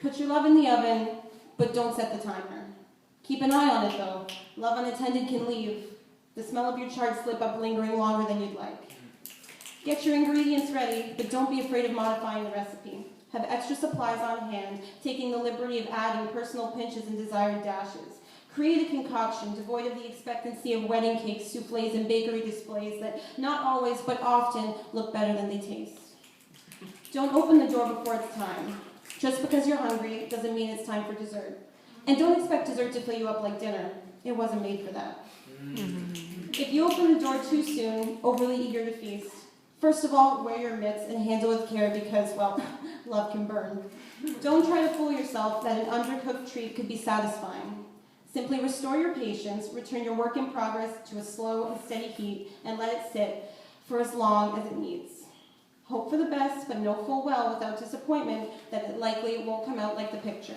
Put your love in the oven, but don't set the timer. Keep an eye on it though. Love unattended can leave. The smell of your charred slip up lingering longer than you'd like. Get your ingredients ready, but don't be afraid of modifying the recipe. Have extra supplies on hand, taking the liberty of adding personal pinches and desired dashes. Create a concoction devoid of the expectancy of wedding cakes, soufflés, and bakery displays that not always, but often, look better than they taste. Don't open the door before it's time. Just because you're hungry doesn't mean it's time for dessert. And don't expect dessert to fill you up like dinner. It wasn't made for that. If you open the door too soon, overly eager to feast, first of all, wear your mitts and handle with care because, well, love can burn. Don't try to fool yourself that an undercooked treat could be satisfying. Simply restore your patience, return your work in progress to a slow and steady heat, and let it sit for as long as it needs. Hope for the best, but know full well without disappointment that it likely won't come out like the picture.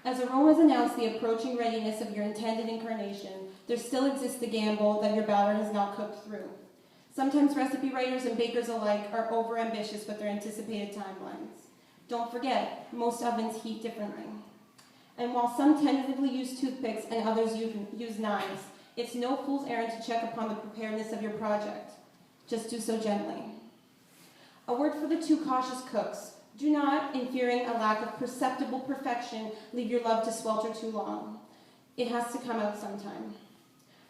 As aromas announce the approaching readiness of your intended incarnation, there still exists the gamble that your batter has not cooked through. Sometimes recipe writers and bakers alike are overambitious with their anticipated timelines. Don't forget, most ovens heat differently. And while some tentatively use toothpicks and others use knives, it's no fool's errand to check upon the preparedness of your project. Just do so gently. A word for the too cautious cooks. Do not, in fearing a lack of perceptible perfection, leave your love to swelter too long. It has to come out sometime.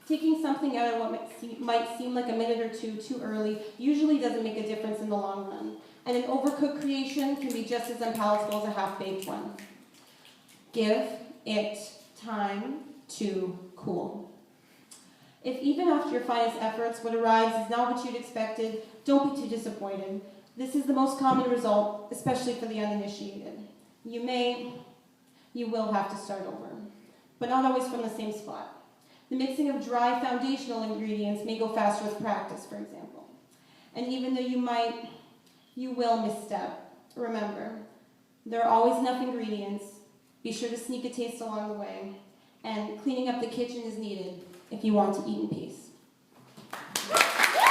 Taking something out at what might seem like a minute or two too early usually doesn't make a difference in the long run, and an overcooked creation can be just as unpalatable as a half-baked one. Give it time to cool. If even after your finest efforts what arrives is not what you'd expected, don't be too disappointed. This is the most common result, especially for the uninitiated. You will have to start over, but not always from the same spot. The mixing of dry foundational ingredients may go faster with practice, for example. And even though you will misstep. Remember, there are always enough ingredients. Be sure to sneak a taste along the way. And cleaning up the kitchen is needed if you want to eat in peace.